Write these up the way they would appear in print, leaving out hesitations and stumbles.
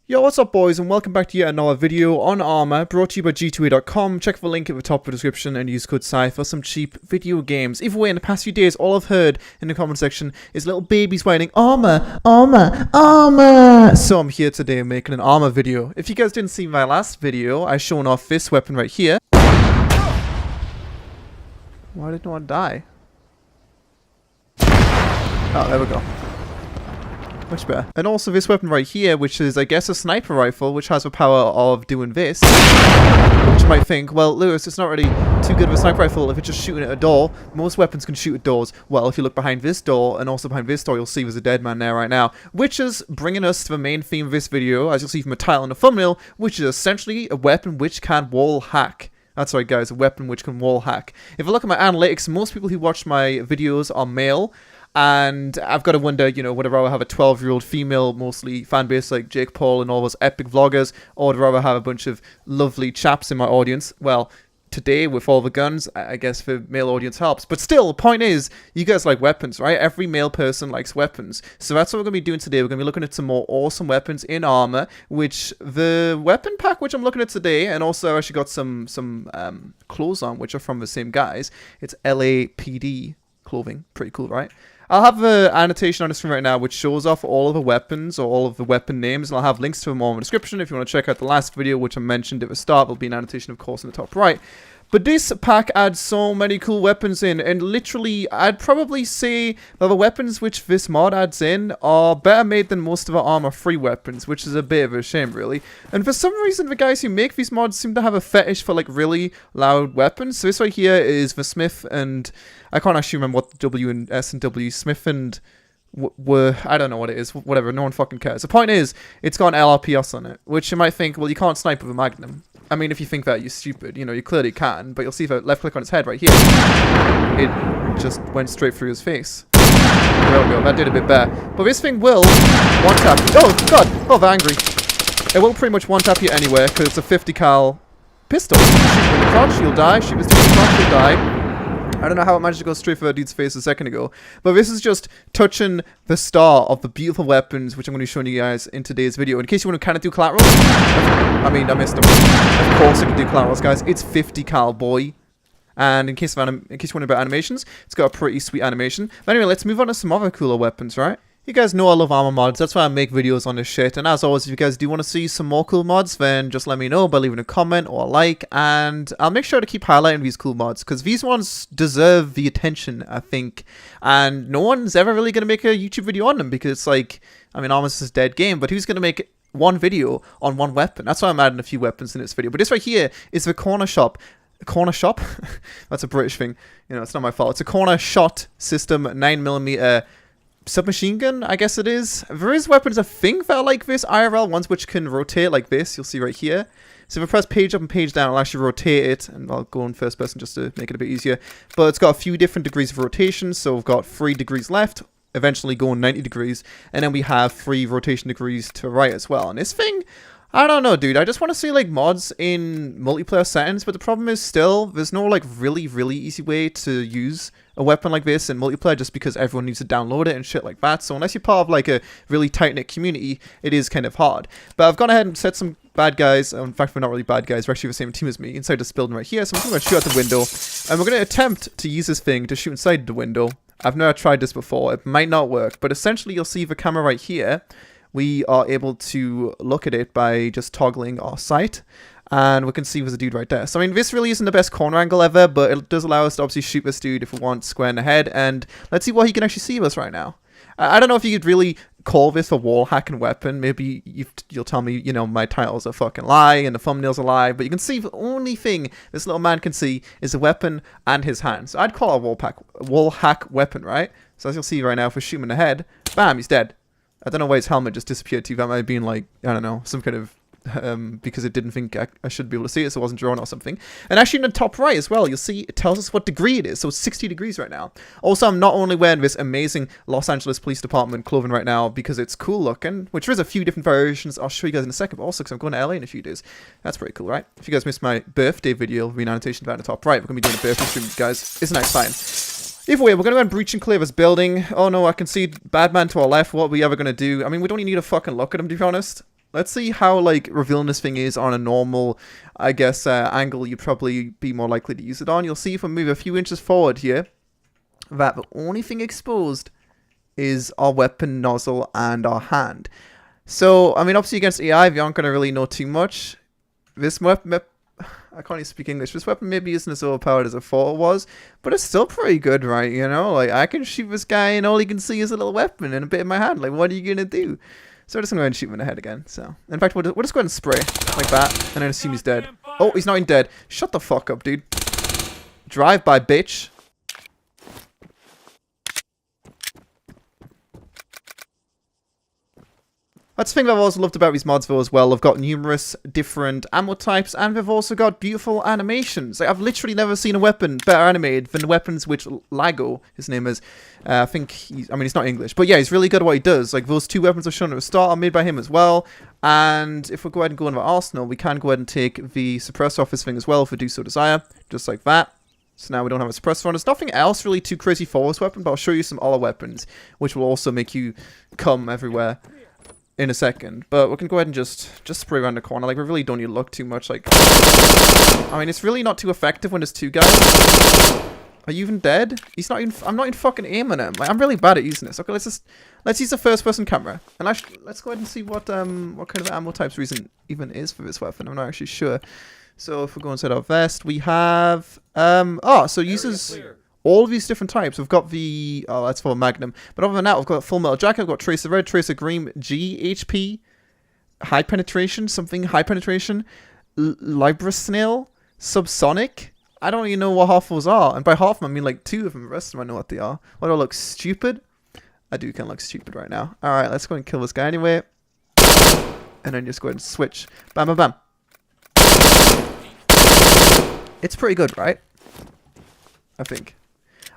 Yo, what's up boys, and welcome back to yet another video on ARMA, brought to you by g2a.com. Check the link at the top of the description and use code SCI for some cheap video games. Either way, in the past few days, all I've heard in the comment section is little babies whining, ARMA, ARMA, ARMA! So I'm here today making an ARMA video. If you guys didn't see my last video, I shown off this weapon right here. Why did no one die? Oh, there we go. Much better. And also this weapon right here, which is, I guess, a sniper rifle, which has the power of doing this. Which you might think, well, Lewis, it's not really too good of a sniper rifle if it's just shooting at a door. Most weapons can shoot at doors. Well, if you look behind this door, and also behind this door, you'll see there's a dead man there right now. Which is bringing us to the main theme of this video, as you'll see from the title and the thumbnail, which is essentially a weapon which can wall hack. That's right, guys, a weapon which can wall hack. If I look at my analytics, most people who watch my videos are male. And I've got to wonder, you know, would I rather have a 12-year-old female, mostly fan base like Jake Paul and all those epic vloggers, or would I rather have a bunch of lovely chaps in my audience? Well, today, with all the guns, I guess the male audience helps. But still, the point is, you guys like weapons, right? Every male person likes weapons. So that's what we're going to be doing today. We're going to be looking at some more awesome weapons in ARMA, which the weapon pack, which I'm looking at today, and also I actually got some clothes on, which are from the same guys. It's LAPD clothing. Pretty cool, right? I'll have an annotation on the screen right now which shows off all of the weapons or all of the weapon names, and I'll have links to them all in the description if you want to check out the last video which I mentioned at the start. There'll be an annotation, of course, in the top right. But this pack adds so many cool weapons in, and literally, I'd probably say that the weapons which this mod adds in are better made than most of the ARMA free weapons, which is a bit of a shame, really. And for some reason, the guys who make these mods seem to have a fetish for, like, really loud weapons. So this right here is the Smith, and I can't actually remember what the W and S and W, Smith and were, I don't know what it is, whatever, no one fucking cares. The point is, it's got an LRPS on it, which you might think, well, you can't snipe with a Magnum. I mean, if you think that, you're stupid. You know, you clearly can, but you'll see if I left click on his head right here, it just went straight through his face. There we go, that did a bit better. But this thing will one-tap you. Oh, God! Oh, they're angry. It will pretty much one-tap you anywhere, because it's a 50 cal pistol. Shoot him in the crotch, you'll die. Shoot this dude in the crotch, you'll die. I don't know how it managed to go straight for that dude's face a second ago, but this is just touching the star of the beautiful weapons which I'm going to be showing you guys in today's video. In case you want to kind of do collaterals, I mean, I missed them. Of course I can do collaterals, guys. It's 50 cal, boy. And in case you wonder about animations, it's got a pretty sweet animation. But anyway, let's move on to some other cooler weapons, right? You guys know I love ARMA mods, that's why I make videos on this shit, and as always, if you guys do want to see some more cool mods, then just let me know by leaving a comment or a like, and I'll make sure to keep highlighting these cool mods, because these ones deserve the attention, I think, and no one's ever really going to make a YouTube video on them, because it's like, I mean, ARMA's a dead game, but who's going to make one video on one weapon? That's why I'm adding a few weapons in this video, but this right here is the corner shop. Corner shop? That's a British thing, you know, it's not my fault. It's a corner shot system 9mm submachine gun, I guess it is. There is weapons, I think, that are like this IRL, ones which can rotate like this, you'll see right here. So if I press page up and page down, I'll actually rotate it, and I'll go in first person just to make it a bit easier. But it's got a few different degrees of rotation, so we've got 3 degrees left, eventually going 90 degrees, and then we have 3 rotation degrees to the right as well. And this thing, I don't know, dude. I just want to see, like, mods in multiplayer settings, but the problem is still, there's no, like, really easy way to use a weapon like this in multiplayer just because everyone needs to download it and shit like that. So unless you're part of, like, a really tight-knit community, it is kind of hard. But I've gone ahead and set some bad guys. In fact, we're not really bad guys. We're actually the same team as me inside this building right here. So I'm going to shoot out the window, and we're going to attempt to use this thing to shoot inside the window. I've never tried this before. It might not work, but essentially you'll see the camera right here. We are able to look at it by just toggling our sight, and we can see there's a dude right there. So I mean, this really isn't the best corner angle ever, but it does allow us to obviously shoot this dude if we want square in the head, and let's see what he can actually see of us right now. I don't know if you could really call this a wall hacking weapon. Maybe you'll tell me, you know, my title's a fucking lie and the thumbnail's a lie, but you can see the only thing this little man can see is a weapon and his hand. So I'd call it a wall hack weapon, right? So as you'll see right now, if we shoot him in the head, bam, he's dead. I don't know why his helmet just disappeared too. That might have been like, I don't know, some kind of, because it didn't think I should be able to see it, so it wasn't drawn or something. And actually in the top right as well, you'll see it tells us what degree it is. So it's 60 degrees right now. Also, I'm not only wearing this amazing Los Angeles Police Department clothing right now because it's cool looking, which there's a few different variations I'll show you guys in a second, but also because I'm going to LA in a few days. That's pretty cool, right? If you guys missed my birthday video, there'll be an annotation down the top right. We're going to be doing a birthday stream, guys. It's a nice time. Either way, we're going to go and breach and clear this building. Oh no, I can see Badman to our left. What are we ever going to do? I mean, we don't even need to fucking look at him, to be honest. Let's see how, like, revealing this thing is on a normal, I guess, angle you'd probably be more likely to use it on. You'll see if we move a few inches forward here, that the only thing exposed is our weapon nozzle and our hand. So, I mean, obviously against AI, we aren't going to really know too much. This weapon, I can't even speak English. This weapon maybe isn't as overpowered as I thought it was, but it's still pretty good, right? You know, like, I can shoot this guy and all he can see is a little weapon and a bit in my hand. Like, what are you going to do? So we're just going to go ahead and shoot him in the head again. So, in fact, we'll just go ahead and spray like that and then assume he's dead. Oh, he's not even dead. Shut the fuck up, dude. Drive by, bitch. That's the thing that I've also loved about these mods though as well. They've got numerous different ammo types and they've also got beautiful animations. Like, I've literally never seen a weapon better animated than the weapons which Lago, his name is, I think he's not English, but yeah, he's really good at what he does. Like, those two weapons I've shown at the start are made by him as well. And if we go ahead and go into our arsenal, we can go ahead and take the suppressor off this thing as well if we do so desire, just like that. So now we don't have a suppressor on. There's nothing else really too crazy for this weapon, but I'll show you some other weapons which will also make you come everywhere in a second. But we can go ahead and just spray around the corner. Like, we really don't need to look too much. Like, I mean, it's really not too effective when there's two guys. Are you even dead? He's not even. I'm not even fucking aiming him. Like, I'm really bad at using this. Okay, let's use the first-person camera, and let's go ahead and see what kind of ammo types reason even is for this weapon. I'm not actually sure. So if we go inside our vest, we have so it uses all of these different types. We've got the... Oh, that's for a Magnum. But other than that, we've got Full Metal Jacket. We've got Tracer Red, Tracer Green, G, HP, High Penetration, something High Penetration, Libra Snail, Subsonic. I don't even know what half those are. And by half of them, I mean like two of them. The rest of them I know what they are. What, do I look stupid? I do kind of look stupid right now. Alright, let's go and kill this guy anyway. And then just go ahead and switch. Bam, bam, bam. It's pretty good, right? I think.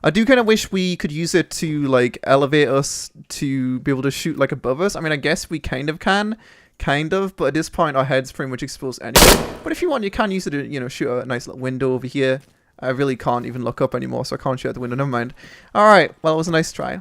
I do kind of wish we could use it to, like, elevate us to be able to shoot, like, above us. I mean, I guess we kind of can. Kind of. But at this point, our head's pretty much exposed anyway. But if you want, you can use it to, you know, shoot a nice little window over here. I really can't even look up anymore, so I can't shoot out the window. Never mind. Alright. Well, it was a nice try.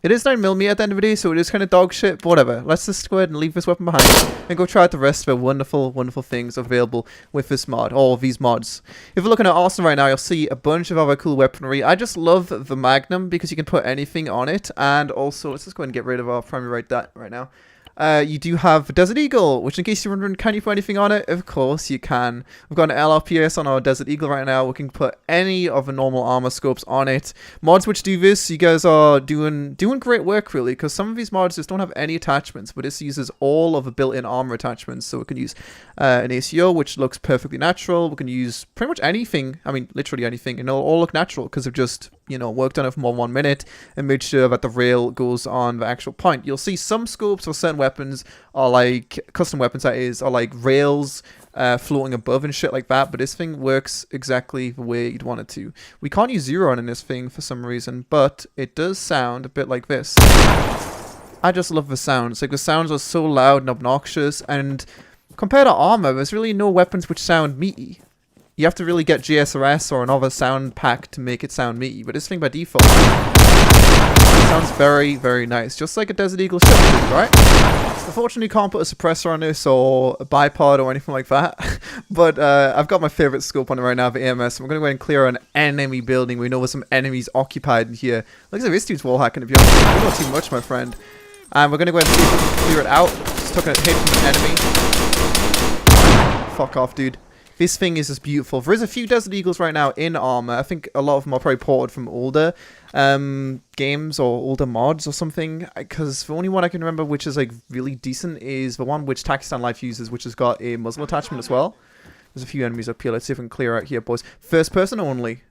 It is 9mm at the end of the day, so it is kind of dog shit, but whatever. Let's just go ahead and leave this weapon behind and go try out the rest of the wonderful, wonderful things available with this mod, all of these mods. If you're looking at Arsenal right now, you'll see a bunch of other cool weaponry. I just love the Magnum because you can put anything on it, and also, let's just go ahead and get rid of our primary right now. You do have Desert Eagle, which in case you're wondering, can you put anything on it? Of course you can. We've got an LRPS on our Desert Eagle right now. We can put any of the normal armor scopes on it. Mods which do this, you guys are doing great work really, because some of these mods just don't have any attachments, but this uses all of the built-in armor attachments. So we can use an ACO, which looks perfectly natural. We can use pretty much anything, I mean literally anything, and it'll all look natural because they've just, you know, worked on it for more than 1 minute and made sure that the rail goes on the actual point. You'll see some scopes for certain weapons are like, custom weapons that is, are like rails floating above and shit like that, but this thing works exactly the way you'd want it to. We can't use zero on in this thing for some reason, but it does sound a bit like this. I just love the sounds. Like, the sounds are so loud and obnoxious, and compared to ARMA, there's really no weapons which sound meaty. You have to really get GSRS or another sound pack to make it sound meaty, but this thing by default sounds very, very nice. Just like a Desert Eagle should, right? Unfortunately, you can't put a suppressor on this or a bipod or anything like that. But I've got my favorite scope on it right now, the AMS. We're going to go ahead and clear an enemy building. We know there's some enemies occupied in here. Looks like this dude's wall hacking, to be honest. You don't too much, my friend. And we're going to go ahead and see if we can clear it out. Just took a hit from an enemy. Fuck off, dude. This thing is just beautiful. There is a few Desert Eagles right now in ARMA. I think a lot of them are probably ported from older games or older mods or something. Because the only one I can remember which is like really decent is the one which Takistan Life uses, which has got a muzzle attachment as well. There's a few enemies up here. Let's see if we can clear out here, boys. First person only.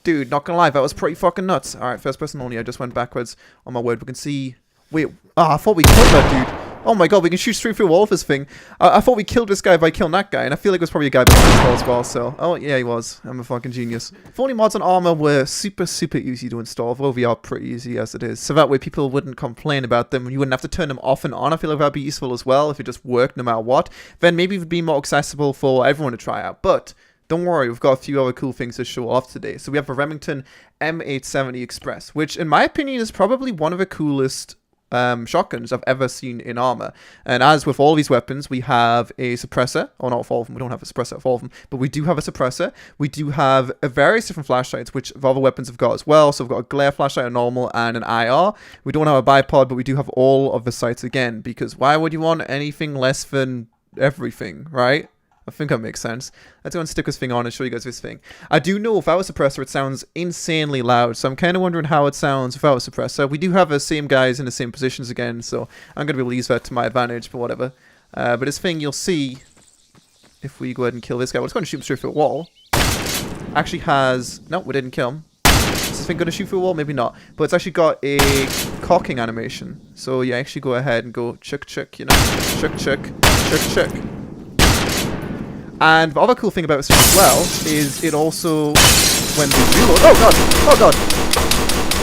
Dude, not gonna lie, that was pretty fucking nuts. Alright, first person only. I just went backwards on my word. We can see... Wait, I thought we killed that dude. Oh my god, we can shoot straight through all of this thing. I thought we killed this guy by killing that guy, and I feel like it was probably a guy behind this wall as well, so... Oh, yeah, he was. I'm a fucking genius. If only mods on ARMA were super, super easy to install, though they are pretty easy as it is. So that way people wouldn't complain about them, and you wouldn't have to turn them off and on. I feel like that'd be useful as well, if it just worked no matter what. Then maybe it would be more accessible for everyone to try out. But don't worry, we've got a few other cool things to show off today. So we have a Remington M870 Express, which in my opinion is probably one of the coolest shotguns I've ever seen in ARMA. And as with all these weapons, we have a suppressor, or not for all of them, we don't have a suppressor for all of them, but we do have a suppressor. We do have various different flashlights, which the other weapons have got as well. So we've got a glare flashlight, a normal, and an IR. We don't have a bipod, but we do have all of the sights again, because why would you want anything less than everything, right? I think that makes sense. Let's go and stick this thing on and show you guys this thing. I do know without a suppressor it sounds insanely loud, so I'm kind of wondering how it sounds without a suppressor. We do have the same guys in the same positions again, so I'm going to be able to use that to my advantage, but whatever. But this thing you'll see, if we go ahead and kill this guy, we're just going to shoot him straight through a wall. Actually has... No, we didn't kill him. Is this thing going to shoot through a wall? Maybe not. But it's actually got a cocking animation. So you actually go ahead and go chuk chuk, you know. Chuk chuk, chuk chuk. And the other cool thing about this as well is it also, when we reload, oh god,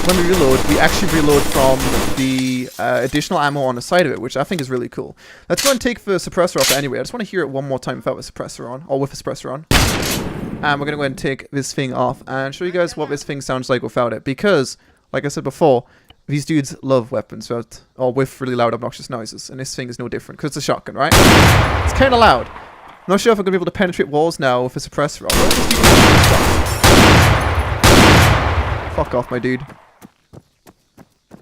when we reload, we actually reload from the additional ammo on the side of it, which I think is really cool. Let's go and take the suppressor off anyway. I just want to hear it one more time without the suppressor on, or with the suppressor on. And we're going to go ahead and take this thing off and show you guys what this thing sounds like without it, because, like I said before, these dudes love weapons without, or with really loud obnoxious noises, and this thing is no different, because it's a shotgun, right? It's kind of loud. I'm not sure if I'm going to be able to penetrate walls now with a suppressor on. Fuck off, my dude.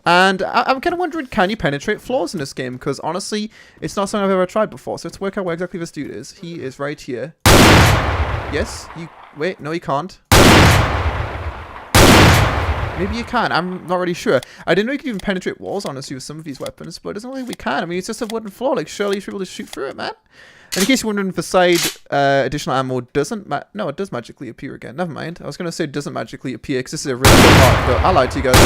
And I'm kind of wondering, can you penetrate floors in this game? Because honestly, it's not something I've ever tried before. So let's work out where exactly this dude is. He is right here. Yes? You... Wait, no you can't. Maybe you can. I'm not really sure. I didn't know you could even penetrate walls, honestly, with some of these weapons. But it doesn't look like we can. I mean, it's just a wooden floor. Like, surely you should be able to shoot through it, man. And in case you're wondering, the side additional ammo doesn't no, it does magically appear again. Never mind. I was going to say it doesn't magically appear because this is a really good part, but I lied to you guys.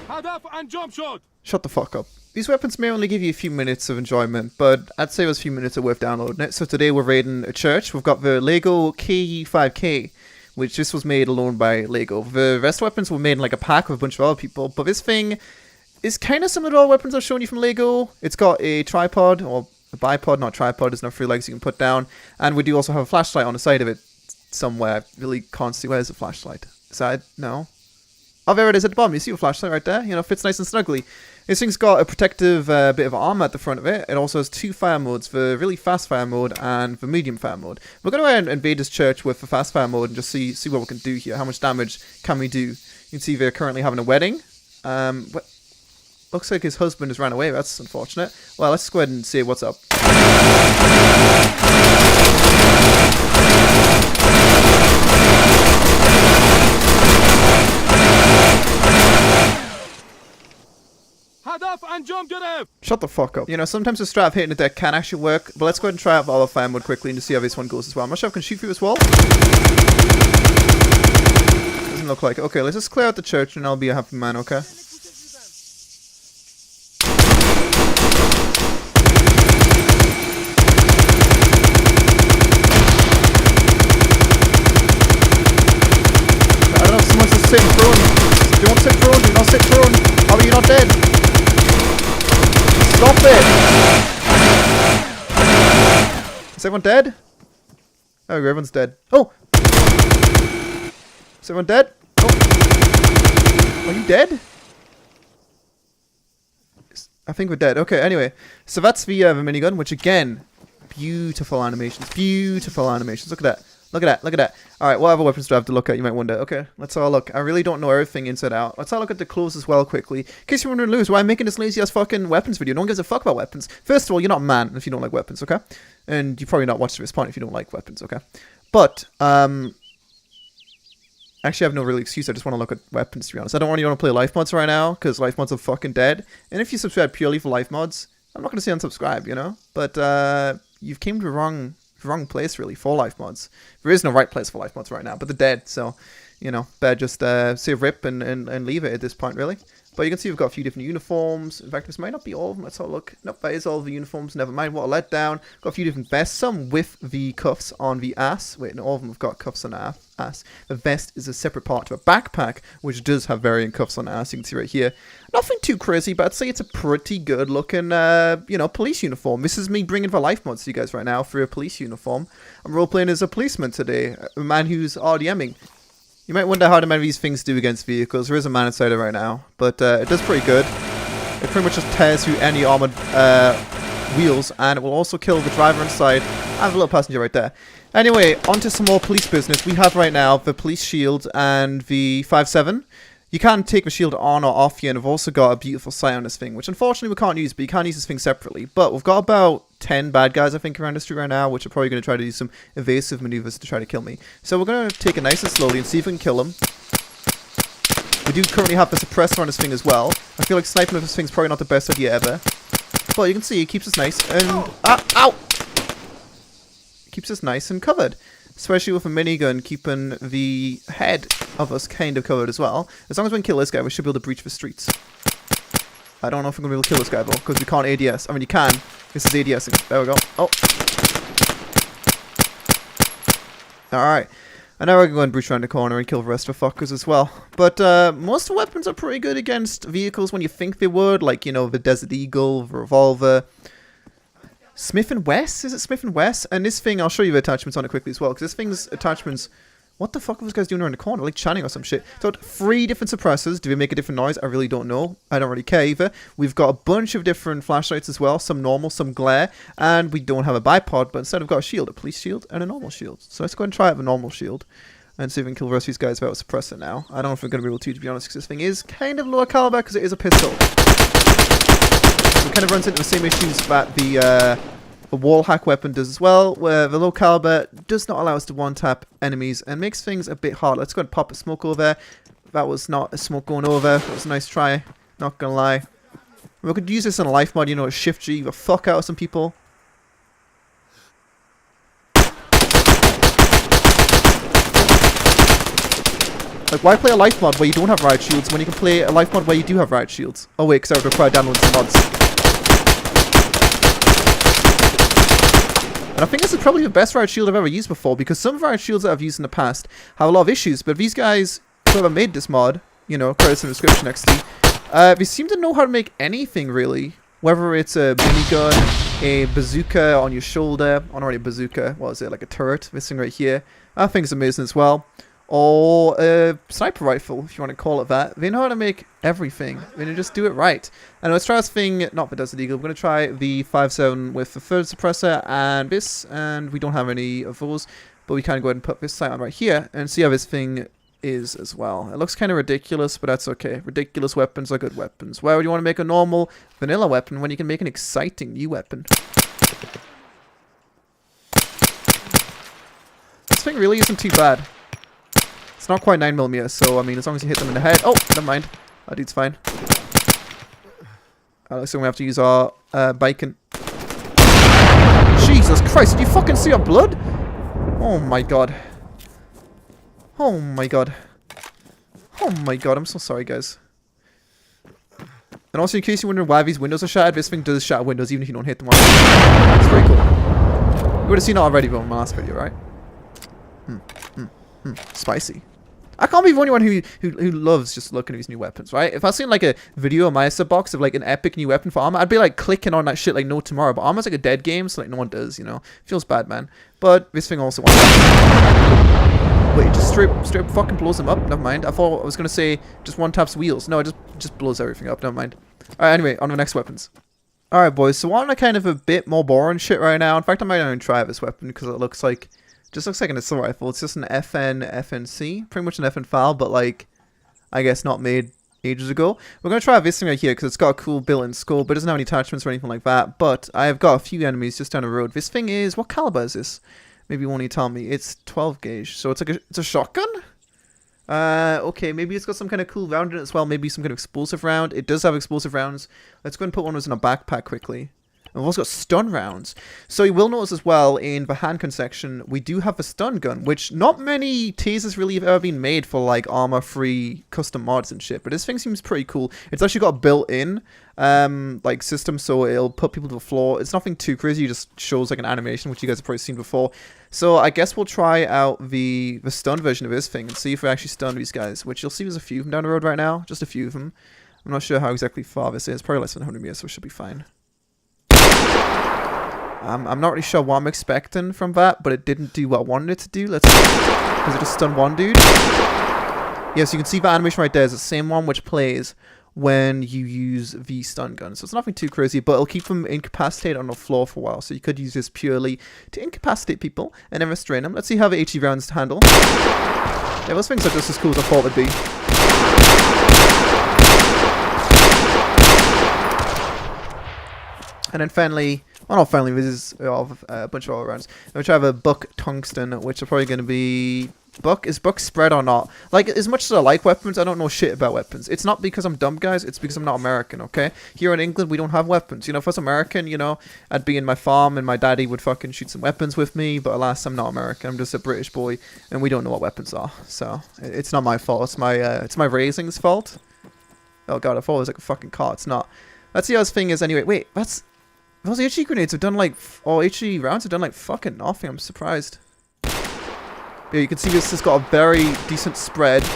Head up and jump shot. Shut the fuck up. These weapons may only give you a few minutes of enjoyment, but I'd say those few minutes are worth downloading it. So today we're raiding a church. We've got the Lego KE5K, which this was made alone by Lego. The rest of weapons were made in like a pack with a bunch of other people, but this thing is kind of similar to all weapons I've shown you from Lego. It's got a tripod, or a bipod, not tripod. There's no three legs you can put down. And we do also have a flashlight on the side of it somewhere. I really can't see. Where's the flashlight? Is that it? No. Oh, there it is at the bottom. You see a flashlight right there? You know, fits nice and snugly. This thing's got a protective bit of armor at the front of it. It also has two fire modes, the really fast fire mode and the medium fire mode. We're going to go ahead and invade this church with the fast fire mode and just see what we can do here. How much damage can we do? You can see they're currently having a wedding. Looks like his husband has ran away. That's unfortunate. Well, let's go ahead and see what's up. Head up and jump to them. Shut the fuck up. You know, sometimes the strat of hitting the deck can actually work, but let's go ahead and try out the other fire mode quickly and just see how this one goes as well. I'm not sure if I can shoot through this wall. Doesn't look like it. Okay, let's just clear out the church and I'll be a happy man, okay? I don't know if someone's just sitting prone. Don't sit prone, do not sit prone. How are you not dead? Stop it! Is everyone dead? Oh, everyone's dead. Oh! Is everyone dead? Oh! Are you dead? I think we're dead. Okay, anyway. So that's the minigun, which again, beautiful animations. Beautiful animations. Look at that. Look at that, look at that. Alright, what other weapons do I have to look at, you might wonder. Okay, let's have a look. I really don't know everything inside out. Let's have a look at the clothes as well quickly. In case you're wondering, Lewis, why I'm making this lazy-ass fucking weapons video. No one gives a fuck about weapons. First of all, you're not a man if you don't like weapons, okay? And you probably not watched to this point if you don't like weapons, okay? But, actually I have no real excuse. I just want to look at weapons, to be honest. I don't really want to play life mods right now, because life mods are fucking dead. And if you subscribe purely for life mods, I'm not going to say unsubscribe, you know? But, you've came to the wrong place really for life mods. There is no right place for life mods right now, but they're dead, so you know, better just say rip and leave it at this point really. But you can see we've got a few different uniforms. In fact, this might not be all of them. Let's have a look. Nope, that is all of the uniforms. Never mind. What a letdown. Got a few different vests. Some with the cuffs on the ass. Wait, no, all of them have got cuffs on the ass. The vest is a separate part to a backpack, which does have varying cuffs on the ass. You can see right here. Nothing too crazy, but I'd say it's a pretty good looking, you know, police uniform. This is me bringing the life mods to you guys right now for a police uniform. I'm role-playing as a policeman today. A man who's RDMing. You might wonder how many of these things do against vehicles. There is a man inside it right now, but it does pretty good. It pretty much just tears through any armored wheels, and it will also kill the driver inside and the little passenger right there. Anyway, on to some more police business. We have right now the police shield and the 5.7. You can take the shield on or off here, and I've also got a beautiful sight on this thing, which unfortunately we can't use, but you can use this thing separately. But we've got about 10 bad guys, I think, around the street right now, which are probably going to try to do some evasive maneuvers to try to kill me. So we're going to take it nice and slowly and see if we can kill them. We do currently have the suppressor on this thing as well. I feel like sniping with this thing's probably not the best idea ever. But you can see it keeps us nice and... ow! Keeps us nice and covered. Especially with a minigun keeping the head of us kind of covered as well. As long as we can kill this guy, we should be able to breach the streets. I don't know if we're going to be able to kill this guy though, because we can't ADS. I mean, you can. This is ADSing. There we go. Oh. Alright. And now we're going to go and breach around the corner and kill the rest of the fuckers as well. But most weapons are pretty good against vehicles when you think they would. Like, you know, the Desert Eagle, the revolver. Smith & West? Is it Smith & West? And this thing, I'll show you the attachments on it quickly as well, because this thing's attachments... What the fuck are those guys doing around the corner? Like chanting or some shit. So 3 different suppressors. Do they make a different noise? I really don't know. I don't really care either. We've got a bunch of different flashlights as well. Some normal, some glare. And we don't have a bipod, but instead we've got a shield. A police shield and a normal shield. So let's go and try out the normal shield. And see if we can kill the rest of these guys without a suppressor now. I don't know if we're going to be able to be honest, because this thing is kind of lower caliber because it is a pistol. So it kind of runs into the same issues that the WALLHACK weapon does as well, where the low caliber does not allow us to one-tap enemies and makes things a bit hard. Let's go and pop a smoke over there. That was not a smoke going over. That was a nice try. Not gonna lie. We could use this in a life mod, you know, shift G the fuck out of some people. Like, why play a life mod where you don't have riot shields when you can play a life mod where you do have riot shields? Oh wait, because I would require downloading some mods. And I think this is probably the best riot shield I've ever used before, because some riot shields that I've used in the past have a lot of issues, but these guys, whoever made this mod, you know, credits in the description next to you, they seem to know how to make anything really. Whether it's a minigun, a bazooka on your shoulder, or not really a bazooka, what is it, like a turret, this thing right here. I think it's amazing as well. Or a sniper rifle, if you want to call it that. They know how to make everything. They know just do it right. And let's try this thing, not the Desert Eagle. We're going to try the 5.7 with the third suppressor and this. And we don't have any of those. But we can go ahead and put this sight on right here and see how this thing is as well. It looks kind of ridiculous, but that's okay. Ridiculous weapons are good weapons. Why would you want to make a normal vanilla weapon when you can make an exciting new weapon? This thing really isn't too bad. It's not quite 9mm, so I mean, as long as you hit them in the head. Oh, never mind. That dude's fine. So we have to use our bike and... Jesus Christ, did you fucking see our blood? Oh my god. Oh my god. Oh my god, I'm so sorry, guys. And also, in case you're wondering why these windows are shattered, this thing does shatter windows even if you don't hit them. It's very cool. You would have seen it already from my last video, right? Spicy. I can't be the only one who loves just looking at these new weapons, right? If I seen like a video on my sub box of like an epic new weapon for ARMA, I'd be like clicking on that shit like no tomorrow. But ARMA's like a dead game, so like no one does, you know. Feels bad, man. But this thing also wants that. Wait, just straight fucking blows them up. Never mind. I thought I was gonna say just one taps wheels. No, it just blows everything up. Never mind. Alright, anyway, on to the next weapons. Alright, boys. So on to kind of a bit more boring shit right now. In fact, I might not even try this weapon because it looks like. Just looks like an assault rifle. It's just an FNC. Pretty much an FN file, but like, I guess not made ages ago. We're going to try this thing right here because it's got a cool built-in scope, but it doesn't have any attachments or anything like that. But I've got a few enemies just down the road. This thing is, what caliber is this? Maybe won't you tell me? It's 12 gauge. So it's like it's a shotgun? Okay, maybe it's got some kind of cool round in it as well. Maybe some kind of explosive round. It does have explosive rounds. Let's go and put one of those in a backpack quickly. And we've also got stun rounds. So you will notice as well in the handgun section, we do have a stun gun, which not many tasers really have ever been made for like armor-free custom mods and shit. But this thing seems pretty cool. It's actually got a built-in like system, so it'll put people to the floor. It's nothing too crazy. It just shows like an animation, which you guys have probably seen before. So I guess we'll try out the stun version of this thing and see if we actually stun these guys, which you'll see there's a few of them down the road right now. Just a few of them. I'm not sure how exactly far this is. Probably less than 100 meters, so it should be fine. I'm not really sure what I'm expecting from that, but it didn't do what I wanted it to do. Let's see. Because it just stunned one dude. Yeah, so you can see that animation right there is the same one which plays when you use the stun gun. So it's nothing too crazy, but it'll keep them incapacitated on the floor for a while. So you could use this purely to incapacitate people and then restrain them. Let's see how the HE rounds handle. Yeah, those things are just as cool as I thought they'd be. And then finally, well not finally, this is a bunch of other rounds. Which I have a buck tungsten, which are probably going to be... Is buck spread or not? Like, as much as I like weapons, I don't know shit about weapons. It's not because I'm dumb, guys, it's because I'm not American, okay? Here in England, we don't have weapons. You know, if I was American, you know, I'd be in my farm and my daddy would fucking shoot some weapons with me, but alas, I'm not American. I'm just a British boy, and we don't know what weapons are. So, it's not my fault. It's my raising's fault. Oh god, I thought it was like a fucking car. It's not. Let's see how this thing is anyway. Wait, those HE grenades have done like, or HE rounds have done like fucking nothing. I'm surprised. Yeah, you can see this has got a very decent spread.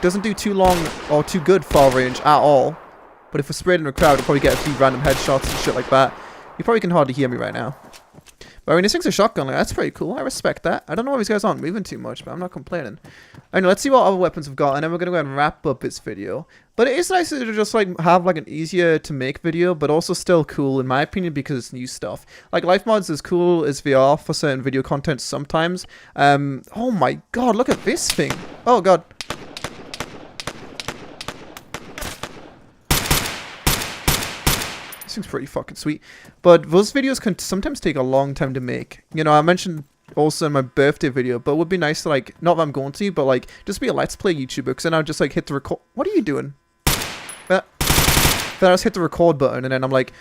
Doesn't do too long or too good far range at all. But if we're spread in a crowd, we'll probably get a few random headshots and shit like that. You probably can hardly hear me right now. But I mean, this thing's a shotgun. Like, that's pretty cool. I respect that. I don't know why these guys aren't moving too much, but I'm not complaining. Anyway, let's see what other weapons we've got, and then we're going to go ahead and wrap up this video. But it is nice to just, like, have, like, an easier to make video, but also still cool, in my opinion, because it's new stuff. Like, life mods is cool as they are for certain video content sometimes. Oh my god, look at this thing. Oh god. Seems pretty fucking sweet, but those videos can sometimes take a long time to make. You know, I mentioned also in my birthday video, but it would be nice to, like, not that I'm going to, but like just be a let's play YouTuber, because then I'll just like hit the record. What are you doing? Then I just hit the record button, and then I'm like,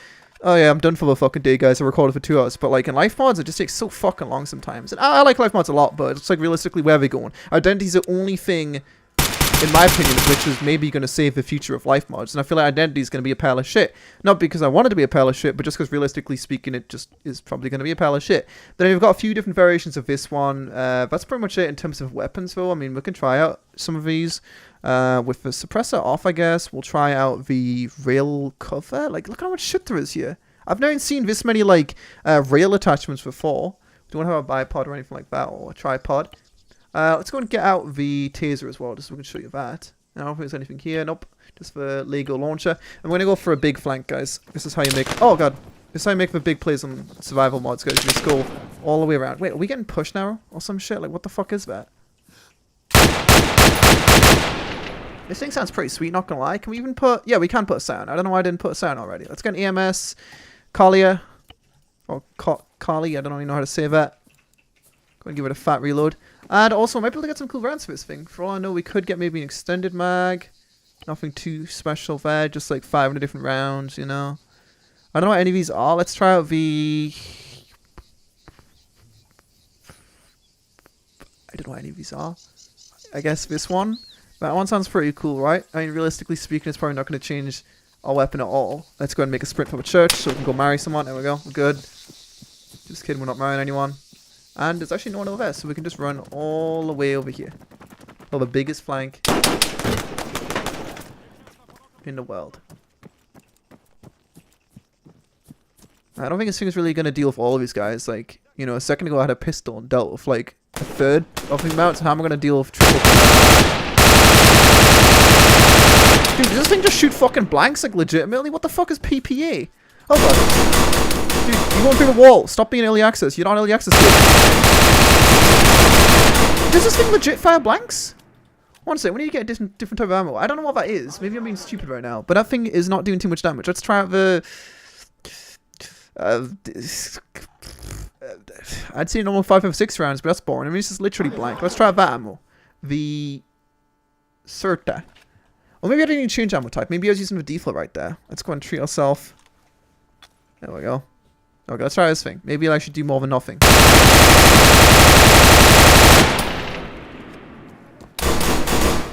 oh yeah, I'm done for the fucking day, guys. I recorded for 2 hours. But like in life mods, it just takes so fucking long sometimes. And I like life mods a lot, but it's like realistically, where are they going? Identity's the only thing, in my opinion, which is maybe going to save the future of life mods. And I feel like Identity is going to be a pile of shit. Not because I wanted to be a pile of shit, but just because realistically speaking, it just is probably going to be a pile of shit. Then we've got a few different variations of this one. That's pretty much it in terms of weapons, though. I mean, we can try out some of these. With the suppressor off, I guess. We'll try out the rail cover. Like, look how much shit there is here. I've never seen this many, like, rail attachments before. We don't have a bipod or anything like that, or a tripod. Let's go and get out the taser as well, just so we can show you that. I don't know if there's anything here. Nope. Just the Lego launcher. I'm going to go for a big flank, guys. This is how you make... Oh, God. This is how you make the big plays on survival mods, guys. You just go all the way around. Wait, are we getting pushed now? Or some shit? Like, what the fuck is that? This thing sounds pretty sweet, not gonna lie. Can we even put... Yeah, we can put a sound. I don't know why I didn't put a sound already. Let's get an EMS. Collier. Or Collie. I don't really know how to say that. Go and give it a fat reload. And also, I might be able to get some cool rounds for this thing. For all I know, we could get maybe an extended mag. Nothing too special there. Just like 500 different rounds, you know. I don't know what any of these are. Let's try out the... I don't know what any of these are. I guess this one. That one sounds pretty cool, right? I mean, realistically speaking, it's probably not going to change our weapon at all. Let's go ahead and make a sprint for the church so we can go marry someone. There we go. We're good. Just kidding, we're not marrying anyone. And there's actually no one over there, so we can just run all the way over here. For the biggest flank in the world. I don't think this thing is really going to deal with all of these guys. Like, you know, a second ago I had a pistol and dealt with like a third of the amount, so how am I going to deal with triple? Dude, does this thing just shoot fucking blanks, like, legitimately? What the fuck is PPA? Oh god. Dude, you're going through the wall. Stop being early access. You're not early access, dude. Does this thing legit fire blanks? One second, when do you get a different type of ammo? I don't know what that is. Maybe I'm being stupid right now. But that thing is not doing too much damage. Let's try out the... I'd say normal 5.56 rounds, but that's boring. I mean, this is literally blank. Let's try out that ammo. The... Certa. Or maybe I didn't even change ammo type. Maybe I was using the default right there. Let's go and treat ourselves. There we go. Okay, let's try this thing. Maybe I should do more than nothing.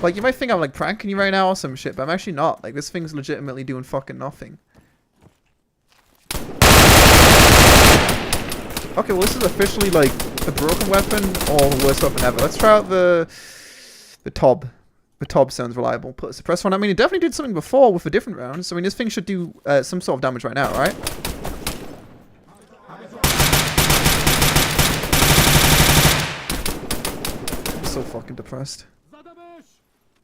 Like, you might think I'm, like, pranking you right now or some shit, but I'm actually not. Like, this thing's legitimately doing fucking nothing. Okay, well, this is officially, like, a broken weapon or the worst weapon ever. Let's try out the TOB. The TOB sounds reliable. Put a suppressor on. I mean, it definitely did something before with a different round. So, I mean, this thing should do some sort of damage right now, right? I'm so fucking depressed.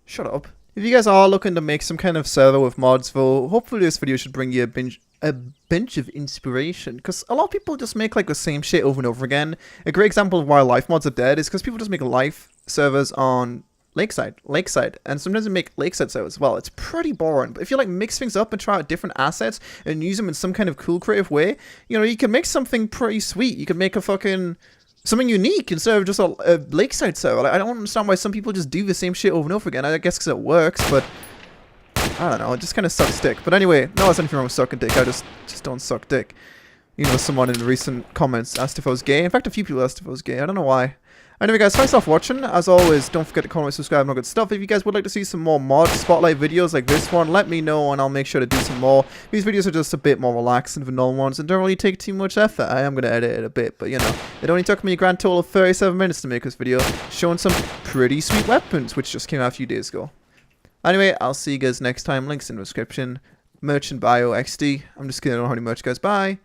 Shut up. If you guys are looking to make some kind of server with mods, though, hopefully this video should bring you a bench of inspiration. Because a lot of people just make like the same shit over and over again. A great example of why life mods are dead is because people just make life servers on Lakeside, and sometimes they make Lakeside servers as well. It's pretty boring, but if you like mix things up and try out different assets and use them in some kind of cool creative way, you know, you can make something pretty sweet. You can make a fucking something unique instead of just a Lakeside server. Like, I don't understand why some people just do the same shit over and over again. I guess because it works, but I don't know, it just kind of sucks dick. But anyway, no, there's anything wrong with sucking dick. I just don't suck dick. Even though someone in the recent comments asked if I was gay. In fact, a few people asked if I was gay. I don't know why. Anyway guys, thanks for watching. As always, don't forget to comment, subscribe, and all good stuff. If you guys would like to see some more mod spotlight videos like this one, let me know and I'll make sure to do some more. These videos are just a bit more relaxed than the normal ones and don't really take too much effort. I am going to edit it a bit, but you know, it only took me a grand total of 37 minutes to make this video, showing some pretty sweet weapons, which just came out a few days ago. Anyway, I'll see you guys next time. Links in the description. Merch and bio XD. I'm just kidding, I don't have any merch, guys. Bye.